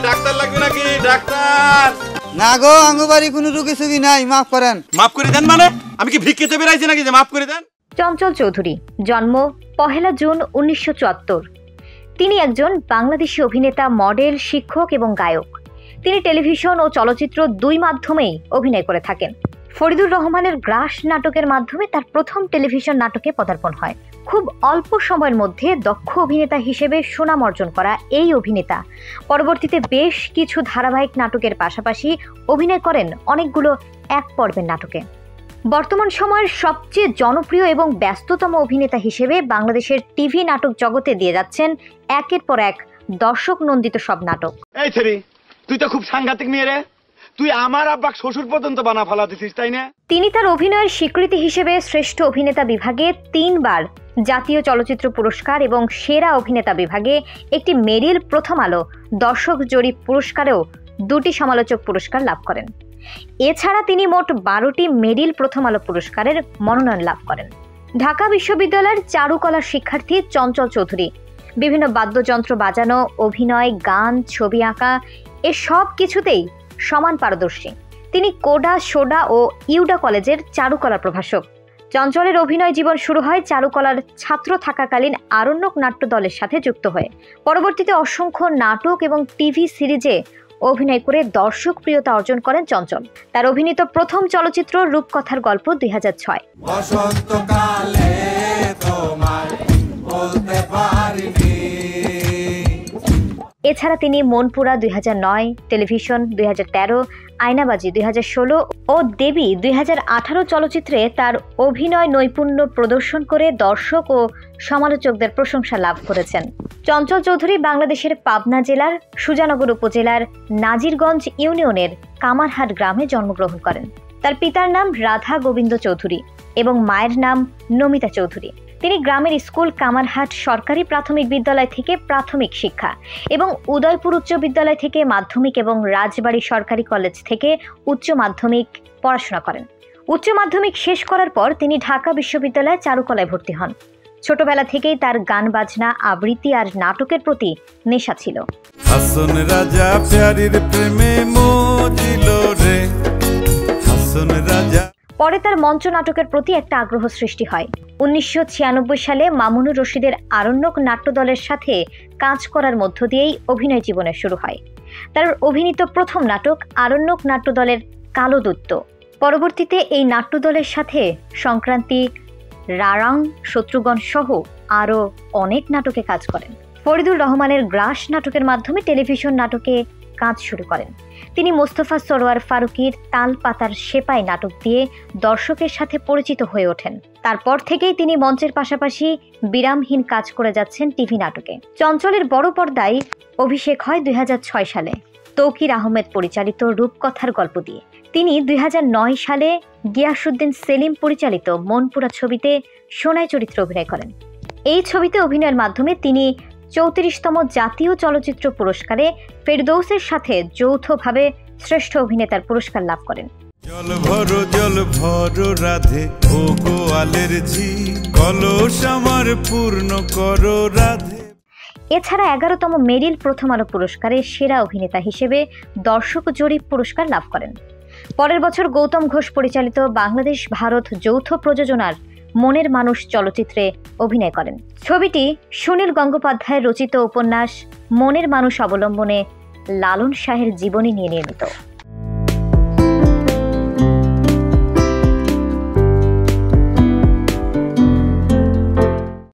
Doctor লাগবে নাকি? Doctor না গো, আঙ্গুবাড়ি কোনো রুগী সুগী নাই, মাফ করেন। মাফ করে দেন মানে? আমি কি ভিক্ষেতে বেরাইছি নাকি যে মাফ করে দেন? চঞ্চল চৌধুরী, জন্ম 1 জুন 1974। তিনি একজন বাংলাদেশি অভিনেতা, মডেল, শিক্ষক এবং গায়ক। তিনি টেলিভিশন ও চলচ্চিত্র দুই মাধ্যমেই অভিনয় করে থাকেন। ফরিদুর রহমানের গ্রাস নাটকের মাধ্যমে তার প্রথম টেলিভিশন নাটকে পদার্পণ হয়। খুব অল্প সময়ের মধ্যে দক্ষ অভিনেতা হিসেবে সুনাম অর্জন করা এই অভিনেতা পরবর্তীতে বেশ কিছু ধারাবাহিক নাটকের পাশাপাশি অভিনয় করেন অনেকগুলো এক পর্বের নাটকে। বর্তমান সময়ের সবচেয়ে জনপ্রিয় এবং ব্যস্ততম অভিনেতা হিসেবে বাংলাদেশের টিভি নাটক জগতে দিয়ে যাচ্ছেন একের পর এক দর্শক নন্দিত সব নাটক। এই ছেড়ি, তুই তো খুব সাংঘাতিক মেয়ে রে। তুই আমার আব্বাক শ্বশুর পর্যন্ত বানা ফেলা দিছিস, তাই না? তিনি তার অভিনয়ের স্বীকৃতি হিসেবে শ্রেষ্ঠ অভিনেতা বিভাগে 3 বার জাতীয় চলচ্চিত্র পুরস্কার এবং সেরা অভিনেতা বিভাগে একটি মেরিল প্রথম আলো দর্শক জরিপ পুরস্কারেও 2টি সমালোচক পুরস্কার লাভ করেন। এছাড়া তিনি মোট 12টি মেরিল প্রথম আলো পুরস্কারের মনোনয়ন লাভ করেন। ঢাকা বিশ্ববিদ্যালয়ের চারুকলার শিক্ষার্থী চঞ্চল চৌধুরী বিভিন্ন বাদ্যযন্ত্র বাজানো, অভিনয়, গান, ছবি আঁকা এ সব কিছুতেই সমান পারদর্শী। তিনি কোডা, সোডা ও ইউডা কলেজের চারুকলার প্রভাষক। চঞ্চলের অভিনয় জীবন শুরু হয় চারুকলার ছাত্র থাকাকালীন আরণ্যক নাট্য দলের সাথে যুক্ত হয়ে। পরবর্তীতে অসংখ্য নাটক এবং টিভি সিরিজে অভিনয় করে দর্শক প্রিয়তা অর্জন করেন চঞ্চল। তার অভিনীত প্রথম চলচ্চিত্র রূপকথার গল্প 2006। এছাড়া তিনি মনপুরা 2009, টেলিভিশন 2013, আয়নাবাজি 2016 ও দেবী 2018 চলচ্চিত্রে তার অভিনয় নৈপুণ্য প্রদর্শন করে দর্শক ও সমালোচকদের প্রশংসা লাভ করেছেন। চঞ্চল চৌধুরী বাংলাদেশের পাবনা জেলার সুজানগর উপজেলার নাজিরগঞ্জ ইউনিয়নের কামারহাট গ্রামে জন্মগ্রহণ করেন। তার পিতার নাম রাধা গোবিন্দ চৌধুরী এবং মায়ের নাম নমিতা চৌধুরী। তিনি গ্রামের স্কুল কামারহাট সরকারি প্রাথমিক বিদ্যালয় থেকে প্রাথমিক শিক্ষা এবং উদয়পুর উচ্চ বিদ্যালয় থেকে মাধ্যমিক এবং রাজবাড়ী সরকারি কলেজ থেকে উচ্চ মাধ্যমিক পড়াশোনা করেন। উচ্চ মাধ্যমিক শেষ করার পর তিনি ঢাকা বিশ্ববিদ্যালয়ে চারুকলায় ভর্তি হন। ছোটবেলা থেকেই তার গান বাজনা, আবৃত্তি আর নাটকের প্রতি নেশা ছিল। হাসন রাজা প্যারির প্রেমে মজিল রে, হাসন রাজা। পরে তার মঞ্চ নাটকের প্রতি একটা আগ্রহ সৃষ্টি হয়। 1996 সালে মামুনুর রশিদের আরণ্যক নাট্য দলের সাথে কাজ করার মধ্য দিয়েই অভিনয় জীবনের শুরু হয়। তার অভিনীত প্রথম নাটক আরণ্যক নাট্য দলের কালো দূত। পরবর্তীতে এই নাট্য দলের সাথে সংক্রান্তি, রারাং, শত্রুগণ সহ আরও অনেক নাটকে কাজ করেন। ফরিদুর রহমানের গ্রাস নাটকের মাধ্যমে টেলিভিশন নাটকে কাজ শুরু করেন। তিনি মোস্তফা সরোয়ার ফারুকীর তাল পাতার সেপাই নাটক দিয়ে দর্শকের সাথে পরিচিত হয়ে ওঠেন। তারপর থেকেই তিনি মঞ্চের পাশাপাশি বিরামহীন কাজ করে যাচ্ছেন টিভি নাটকে। চঞ্চলের বড় পর্দায় অভিষেক হয় 2006 সালে তৌকির আহমেদ পরিচালিত রূপকথার গল্প দিয়ে। তিনি 2009 সালে গিয়াসউদ্দিন সেলিম পরিচালিত মনপুরা ছবিতে সোনাই চরিত্রে অভিনয় করেন। এই ছবিতে অভিনয়ের মাধ্যমে তিনি 34তম জাতীয় চলচ্চিত্র পুরস্কারে ফেরদৌসের সাথে যৌথভাবে শ্রেষ্ঠ অভিনেতার পুরস্কার লাভ করেন। জল ভরো রাধে, ও গোয়ালের ঝি, কলস আমার পূর্ণ করো রাধে। এছাড়া 11তম মেরিল প্রথম আলো পুরস্কারে সেরা অভিনেতা হিসেবে দর্শক জরিপ পুরস্কার লাভ করেন। পরের বছর গৌতম ঘোষ পরিচালিত বাংলাদেশ ভারত যৌথ প্রযোজনার মনের মানুষ চলচ্চিত্রে অভিনয় করেন। ছবিটি সুনীল গঙ্গোপাধ্যায়ের রচিত উপন্যাস মনের মানুষ অবলম্বনে লালন শাহের জীবনী নিয়ে নির্মিত।